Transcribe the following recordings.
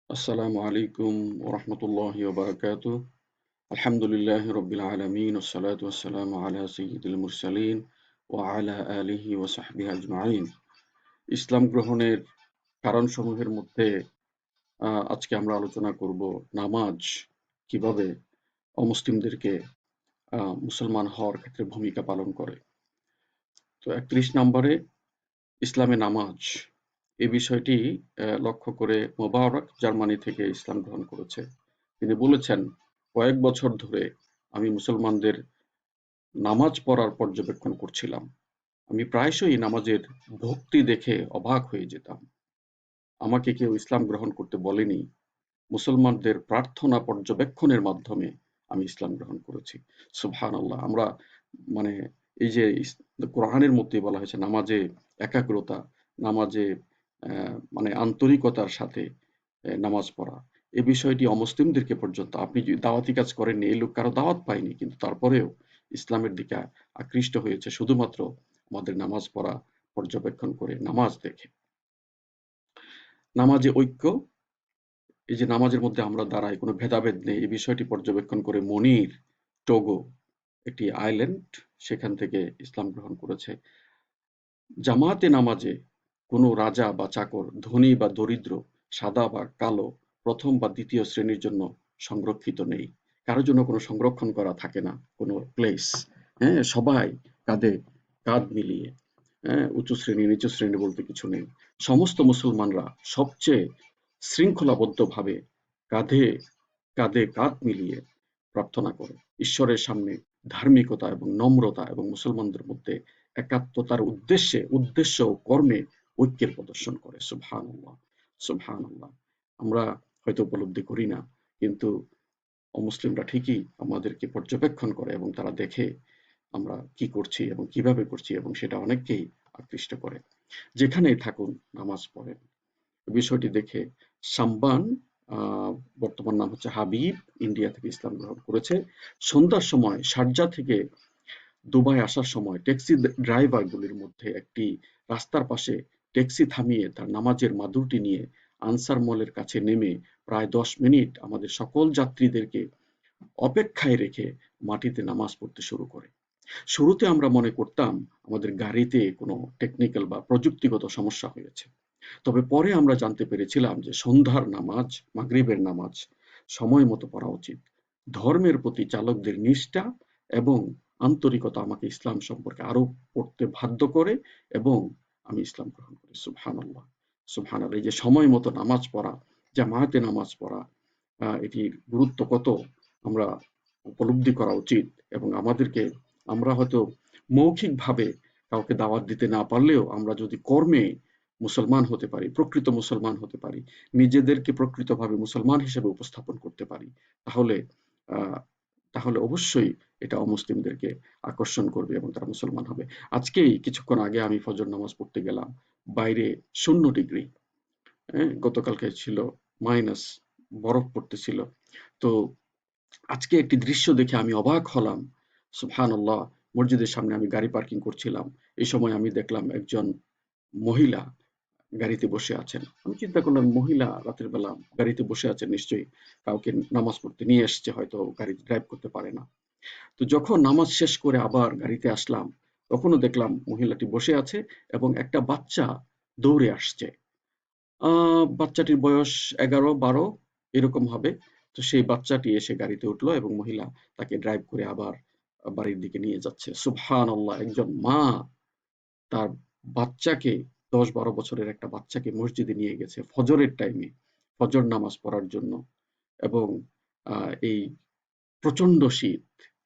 আসসালামু আলাইকুম ওরহমতুল্লাহি ওবারাকাতু। আলহামদুলিল্লাহি রব্বিল আলামিন ওসসালাতু ওয়াসসালামু আলা সাইয়্যিদিল মুরসালিন ওয়া আলা আলিহি ওয়া সাহবিহি আজমাইন। ইসলাম গ্রহণের কারণসমূহের মধ্যে আজকে আমরা আলোচনা করব নামাজ কিভাবে অমুসলিমদেরকে মুসলমান হওয়ার ক্ষেত্রে ভূমিকা পালন করে। তো ৩১ নম্বরে ইসলামে নামাজ এই বিষয়টি লক্ষ্য করে মোবারক জার্মানি থেকে ইসলাম গ্রহণ করেছে। তিনি বলেছেন, কয়েক বছর ধরে আমি মুসলমানদের নামাজ পড়ার পর্যবেক্ষণ করছিলাম। আমি প্রায়শই নামাজের ভক্তি দেখে অবাক হয়ে যেতাম। আমাকে কেউ ইসলাম গ্রহণ করতে বলেনি। মুসলমানদের প্রার্থনা পর্যবেক্ষণের মাধ্যমে আমি ইসলাম গ্রহণ করেছি। সুবহানাল্লাহ। আমরা মানে এই যে কোরআনের মধ্যে বলা হয়েছে নামাজে একাগ্রতা, নামাজে মানে আন্তরিকতার সাথে নামাজ পড়া। এই বিষয়টি অমুসলিমদেরকে পর্যন্ত আপনি যদি দাওয়াতি কাজ করেননি, এই লোক কারো দাওয়াত পায়নি, কিন্তু তারপরেও ইসলামের দিকে আকৃষ্ট হয়েছে শুধুমাত্র আমাদের নামাজ পড়া পর্যবেক্ষণ করে, নামাজ দেখে। নামাজে ঐক্য, এই যে নামাজের মধ্যে আমরা দাঁড়াই, কোনো ভেদাভেদ নেই, এই বিষয়টি পর্যবেক্ষণ করে মনির টোগো, একটি আইল্যান্ড, সেখান থেকে ইসলাম গ্রহণ করেছে। জামাতে নামাজে কোনো রাজা বা চাকর, ধনী বা দরিদ্র, সাদা বা কালো, প্রথম বা দ্বিতীয় শ্রেণীর জন্য সংরক্ষিত নেই। কারোর জন্য কোনো সংরক্ষণ করা থাকে না, কোনো প্লেস। হ্যাঁ, সবাই কাঁধে কাঁধ মিলিয়ে, হ্যাঁ, উঁচু শ্রেণী নিচু শ্রেণী বলতে কিছু নেই। সমস্ত মুসলমানরা সবচেয়ে শৃঙ্খলাবদ্ধভাবে কাঁধে কাঁধে কাঁধ মিলিয়ে প্রার্থনা করে ঈশ্বরের সামনে। ধার্মিকতা এবং নম্রতা এবং মুসলমানদের মধ্যে একাত্মতার উদ্দেশ্য ও কর্মে ঐক্যের প্রদর্শন করে। সুবহানাল্লাহ, সুবহানাল্লাহ। আমরা হয়তো উপলব্ধি করি না, কিন্তু অমুসলিমরা ঠিকই আমাদেরকে পর্যবেক্ষণ করে এবং তারা দেখে আমরা কি করছি এবং কিভাবে করছি, এবং সেটা অনেককেই আকৃষ্ট করে। যেখানেই থাকুন নামাজ পড়েন। বিষয়টি দেখে সাম্বান, বর্তমান নাম হচ্ছে হাবিব, ইন্ডিয়া থেকে ইসলাম গ্রহণ করেছে। সন্ধ্যার সময় শারজা থেকে দুবাই আসার সময় ট্যাক্সি ড্রাইভারগুলির মধ্যে একটি রাস্তার পাশে ট্যাক্সি থামিয়ে তার নামাজের মাদুরটি নিয়ে আনসার মলের কাছে নেমে প্রায় ১০ মিনিট আমাদের সকল যাত্রীদেরকে অপেক্ষায় রেখে মাটিতে নামাজ পড়তে শুরু করে। শুরুতে আমরা মনে করতাম আমাদের গাড়িতে কোনো টেকনিক্যাল বা প্রযুক্তিগত সমস্যা হয়েছে। তবে পরে আমরা জানতে পেরেছিলাম যে সন্ধ্যার নামাজ, মাগরিবের নামাজ সময় মতো পড়া উচিত। ধর্মের প্রতি চালকদের নিষ্ঠা এবং আন্তরিকতা আমাকে ইসলাম সম্পর্কে আরো পড়তে বাধ্য করে, এবং আমি ইসলাম গ্রহণ করি। সুবহানাল্লাহ, সুবহানাল্লাহ। এই যে সময় মতো নামাজ পড়া, জামায়াতে নামাজ পড়া, এটির গুরুত্ব কত আমরা উপলব্ধি করা উচিত। এবং আমাদেরকে, আমরা হয়তো মৌখিকভাবে কাউকে দাওয়াত দিতে না পারলেও আমরা যদি কর্মে মুসলমান হতে পারি, প্রকৃত মুসলমান হতে পারি, নিজেদেরকে প্রকৃতভাবে মুসলমান হিসেবে উপস্থাপন করতে পারি, তাহলে আহ, তাহলে অবশ্যই এটা অমুসলিমদেরকে আকর্ষণ করবে এবং তারা মুসলমান হবে। আজকেই কিছুক্ষণ আগে আমি ফজর নামাজ পড়তে গেলাম, বাইরে 0 ডিগ্রি, হ্যাঁ, গতকালকে ছিল মাইনাস, বরফ পড়তেছিল। তো আজকে একটি দৃশ্য দেখে আমি অবাক হলাম। সুবহানাল্লাহ। মসজিদের সামনে আমি গাড়ি পার্কিং করছিলাম। এই সময় আমি দেখলাম একজন মহিলা গাড়িতে বসে আছেন। আমি চিন্তা করলাম, মহিলা রাতের বেলা গাড়িতে বসে আছেন, নিশ্চয়ই কাউকে নামাজ পড়তে নিয়ে এসছে, হয়তো গাড়ি ড্রাইভ করতে পারে না। তো যখন নামাজ শেষ করে আবার গাড়িতে আসলাম, তখনও দেখলাম মহিলাটি বসে আছে এবং একটা বাচ্চা দৌড়ে আসছে। বাচ্চাটির বয়স ১১-১২ এরকম হবে। তো সেই বাচ্চাটি এসে গাড়িতে উঠলো এবং মহিলা তাকে ড্রাইভ করে আবার বাড়ির দিকে নিয়ে যাচ্ছে। সুবহানাল্লাহ! একজন মা তার বাচ্চাকে, ১০-১২ বছরের একটা বাচ্চাকে মসজিদে নিয়ে গেছে ফজরের টাইমে, ফজর নামাজ পড়ার জন্য, এবং এই প্রচন্ড শীত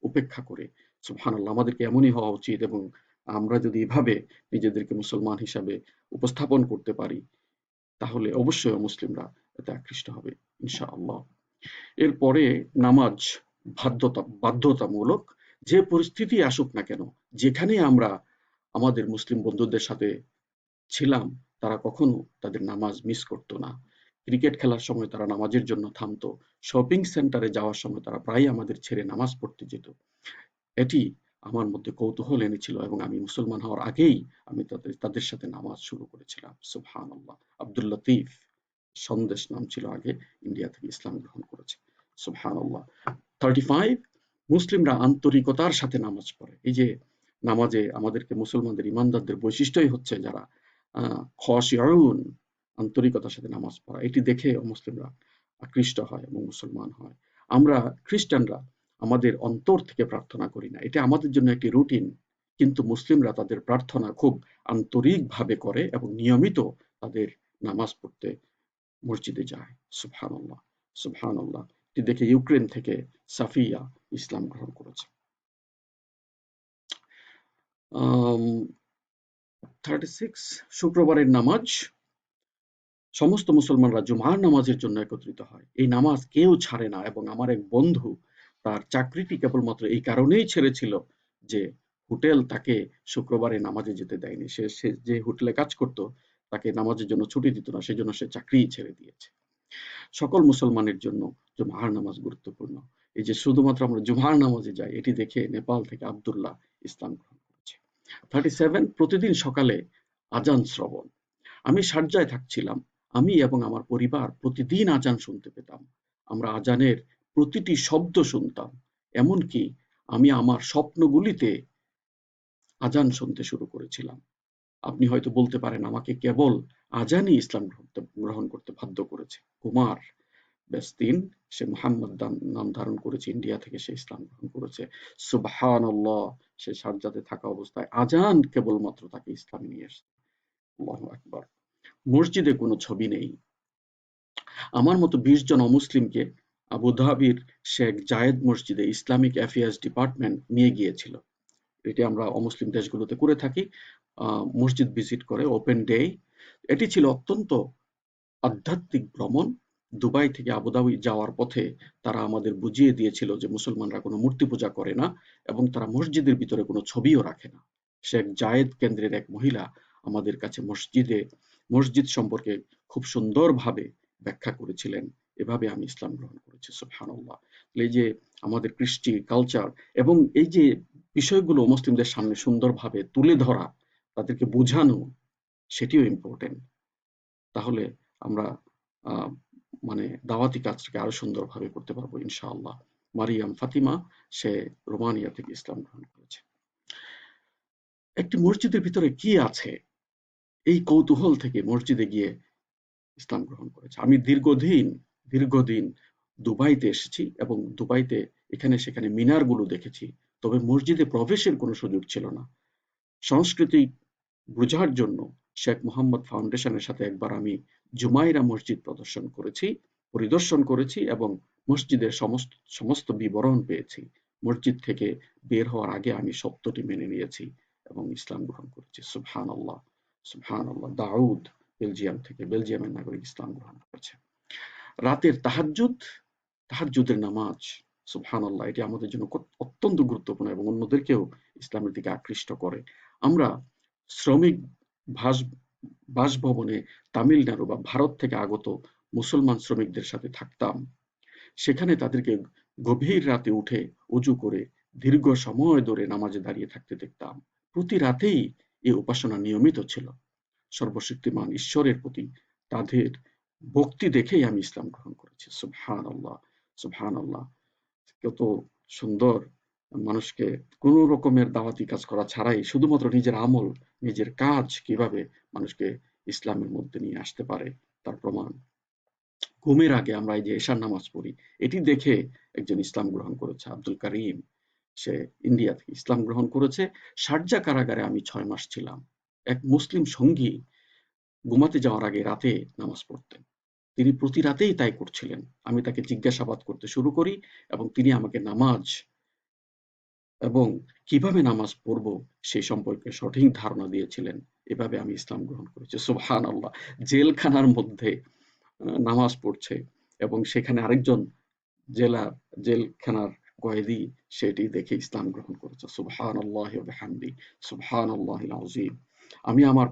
উপেক্ষা করে। সুবহানাল্লাহ! আমাদেরকে এমনই হওয়া উচিত, এবং আমরা যদি এভাবে নিজেদেরকে মুসলমান হিসাবে উপস্থাপন করতে পারি, তাহলে অবশ্যই মুসলিমরা এতে আকৃষ্ট হবে ইনশাআল্লাহ। এরপরে নামাজ বাধ্যতামূলক। যে পরিস্থিতি আসুক না কেন, যেখানে আমরা আমাদের মুসলিম বন্ধুদের সাথে ছিলাম, তারা কখনো তাদের নামাজ মিস করতো না। ক্রিকেট খেলার সময় তারা নামাজের জন্য থামতো। শপিং সেন্টারে যাওয়ার সময় তারা প্রায়ই আমাদের ছেড়ে নামাজ পড়তে যেত। এটি আমার মধ্যে কৌতূহল এনেছিল, এবং আমি মুসলমান হওয়ার আগেই আমি তাদের তাদের সাথে নামাজ শুরু করেছিলাম। সুবহানাল্লাহ। আব্দুল লতিফ সন্দেশ নাম ছিল আগে, ইন্ডিয়া থেকে ইসলাম গ্রহণ করেছে। সুবহানাল্লাহ। 35, মুসলিমরা আন্তরিকতার সাথে নামাজ পড়ে। এই যে নামাজে আমাদেরকে মুসলমানদের ইমানদারদের বৈশিষ্ট্যই হচ্ছে যারা খশিউন, আন্তরিকতার সাথে নামাজ পড়া। এটি দেখে মুসলিমরা আকৃষ্ট হয় এবং মুসলমান হয়। আমরা খ্রিস্টানরা আমাদের অন্তর থেকে প্রার্থনা করি না, এটা আমাদের জন্য একটি রুটিন, কিন্তু মুসলিমরা তাদের প্রার্থনা খুব আন্তরিকভাবে করে এবং নিয়মিত তাদের নামাজ পড়তে মসজিদে যায়। সুবহানাল্লাহ, সুবহানাল্লাহ। এটি দেখে ইউক্রেন থেকে সাফিয়া ইসলাম গ্রহণ করেছে। 36, শুক্রবারের নামাজ। সমস্ত মুসলমানরা জুমার নামাজের জন্য একত্রিত হয়। এই নামাজ কেউ ছাড়ে না এবং আমার এক বন্ধু তার চাকরিটি কেবলমাত্র এই কারণেই ছেড়েছিল যে হোটেল তাকে শুক্রবারে নামাজে যেতে দেয়নি। সে যে হোটেলে কাজ করত তাকে নামাজের জন্য ছুটি দিত না, সেজন্য সে চাকরিই ছেড়ে দিয়েছে। সকল মুসলমানের জন্য জুমার নামাজ গুরুত্বপূর্ণ। এই যে শুধুমাত্র আমরা জুমার নামাজে যাই, এটি দেখে নেপাল থেকে আব্দুল্লাহ ইসলাম গ্রহণ করেছে। 37, প্রতিদিন সকালে আজান শ্রবণ। আমি শারজায় থাকছিলাম। আমি এবং আমার পরিবার প্রতিদিন আজান শুনতে পেতাম। আমরা আজানের প্রতিটি শব্দ শুনতাম। এমনকি আমি আমার স্বপ্নগুলিতে আজান শুনতে শুরু করেছিলাম। আপনি হয়তো বলতে পারেন, আমাকে কেবল আজানই ইসলাম গ্রহণ করতে বাধ্য করেছে। কুমার বেস্তিন, সে মুহাম্মদ নাম ধারণ করেছে, ইন্ডিয়া থেকে সে ইসলাম গ্রহণ করেছে। সুবহানাল্লাহ, সে শারজাতে থাকা অবস্থায় আজান কেবলমাত্র তাকে ইসলামে নিয়ে এসেছে। আল্লাহু আকবার। মসজিদে কোনো ছবি নেই। আমার মতো ২০ জন অমুসলিমকে আবুধাবির শেখ জায়েদ মসজিদে ইসলামিক অ্যাফেয়ার্স ডিপার্টমেন্ট নিয়ে গিয়েছিল। এটি আমরা অমুসলিম দেশগুলোতে করে থাকি, মসজিদ ভিজিট করে ওপেন ডে। এটি ছিল অত্যন্ত আধ্যাত্মিক ভ্রমণ। দুবাই থেকে আবুধাবি যাওয়ার পথে তারা আমাদের বুঝিয়ে দিয়েছিল যে মুসলমানরা কোনো মূর্তি পূজা করে না এবং তারা মসজিদের ভিতরে কোনো ছবিও রাখে না। শেখ জায়েদ কেন্দ্রের এক মহিলা আমাদের কাছে মসজিদ সম্পর্কে খুব সুন্দরভাবে ব্যাখ্যা করেছিলেন। এভাবে আমি ইসলাম গ্রহণ করেছি। সুবহানাল্লাহ। এই যে আমাদের কৃষ্টি কালচার এবং এই যে বিষয়গুলো মুসলিমদের সামনে সুন্দরভাবে তুলে ধরা, তাদেরকে বোঝানো, সেটিও ইম্পর্টেন্ট। তাহলে আমরা আহ, মানে দাওয়াতি কাজটাকে আরো সুন্দরভাবে করতে পারবো ইনশাআল্লাহ। মারিয়াম ফাতিমা, সে রোমানিয়া থেকে ইসলাম গ্রহণ করেছে। একটি মসজিদের ভিতরে কি আছে, এই কৌতূহল থেকে মসজিদে গিয়ে ইসলাম গ্রহণ করেছে। আমি দীর্ঘদিন দুবাইতে এসেছি এবং দুবাইতে এখানে সেখানে মিনারগুলো দেখেছি, তবে মসজিদে প্রবেশের কোনো সুযোগ ছিল না। সংস্কৃতি বোঝার জন্য শেখ মোহাম্মদ ফাউন্ডেশনের সাথে একবার আমি জুমাইরা মসজিদ পরিদর্শন করেছি এবং মসজিদের সমস্ত বিবরণ পেয়েছি। মসজিদ থেকে বের হওয়ার আগে আমি সত্যটি মেনে নিয়েছি এবং ইসলাম গ্রহণ করেছি। সুবহানাল্লাহ, সুবহানাল্লাহ। দাউদ বেলজিয়ামের নাগরিক ইসলাম গ্রহণ করেছে। রাতের তাহাজ্জুদের নামাজ, সুবহানাল্লাহ, এটি আমাদের জন্য অত্যন্ত গুরুত্বপূর্ণ এবং অন্যদেরকেও ইসলামের দিকে আকৃষ্ট করে। আমরা শ্রমিক বাসভবনে তামিলনাড়ু বা ভারত থেকে আগত মুসলমান শ্রমিকদের সাথে থাকতাম। সেখানে তাদেরকে গভীর রাতে উঠে অজু করে দীর্ঘ সময় ধরে নামাজে দাঁড়িয়ে থাকতে দেখতাম। প্রতি রাতেই এই উপাসনা নিয়মিত ছিল। সর্বশক্তিমান ঈশ্বরের প্রতি তাদের ভক্তি দেখেই আমি ইসলাম গ্রহণ করেছি। সুবহানাল্লাহ, সুবহানাল্লাহ। কত সুন্দর! মানুষকে কোন রকমের দাওয়াতি কাজ করা ছাড়াই শুধুমাত্র নিজের আমল, নিজের কাজ কিভাবে মানুষকে ইসলামের মধ্যে নিয়ে আসতে পারে তার প্রমাণ। ঘুমের আগে আমরা এই যে এশার নামাজ পড়ি, এটি দেখে একজন ইসলাম গ্রহণ করেছে, আব্দুল কারিম, সে ইন্ডিয়া থেকে ইসলাম গ্রহণ করেছে। শারজা কারাগারে আমি ৬ মাস ছিলাম। এক মুসলিম সঙ্গী ঘুমাতে যাওয়ার আগে রাতে নামাজ পড়তেন। তিনি প্রতি রাতেই তাই করছিলেন। আমি তাকে জিজ্ঞাসাবাদ করতে শুরু করি এবং তিনি আমাকে নামাজ এবং কিভাবে নামাজ পড়ব সেই সম্পর্কে সঠিক ধারণা দিয়েছিলেন। এভাবে আমি ইসলাম গ্রহণ করেছি। সুবহানাল্লাহ। জেলখানার মধ্যে নামাজ পড়ছে এবং সেখানে আরেকজন জেলখানার কয়েদি সেটি দেখে ইসলাম গ্রহণ করেছে। সুবহানাল্লাহি ওয়া বিহামদিহি, সুবহানাল্লাহিল আযীম। আমি আমার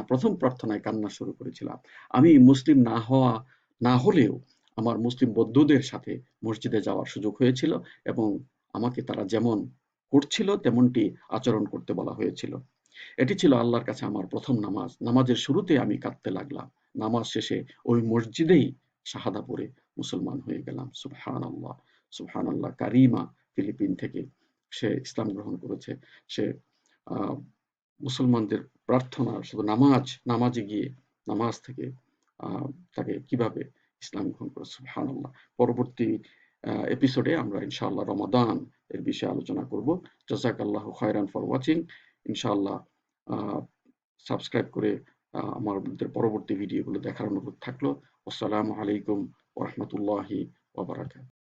প্রথম প্রার্থনায় কান্না শুরু করেছিলাম। আমি মুসলিম না হলেও আমার মুসলিম বন্ধুদের সাথে মসজিদে যাওয়ার সুযোগ হয়েছিল এবং আমাকে তারা যেমন করছিল তেমনটি আচরণ করতে বলা হয়েছিল। এটি ছিল আল্লাহর কাছে আমার প্রথম নামাজ। নামাজের শুরুতে আমি কাঁদতে লাগলাম। নামাজ শেষে ওই মসজিদেই শাহাদা পড়ে মুসলমান হয়ে গেলাম। সুবহানাল্লাহ, সুবহানাল্লাহ। কারিমা ফিলিপিন থেকে সে ইসলাম গ্রহণ করেছে। সে আহ, মুসলমানদের প্রার্থনা শুধু নামাজে গিয়ে নামাজ থেকে আহ, তাকে কিভাবে ইসলাম গ্রহণ করে, সুবহানাল্লাহ। পরবর্তী এপিসোডে আমরা ইনশাআল্লাহ রমাদান এর বিষয়ে আলোচনা করব। জাযাকাল্লাহু খায়রান ফর ওয়াচিং। ইনশাআল্লাহ সাবস্ক্রাইব করে আমাদের পরবর্তী ভিডিওগুলো দেখার অনুরোধ থাকলো। আসসালামু আলাইকুম ওয়া রাহমাতুল্লাহি ওয়া বারাকাতুহু।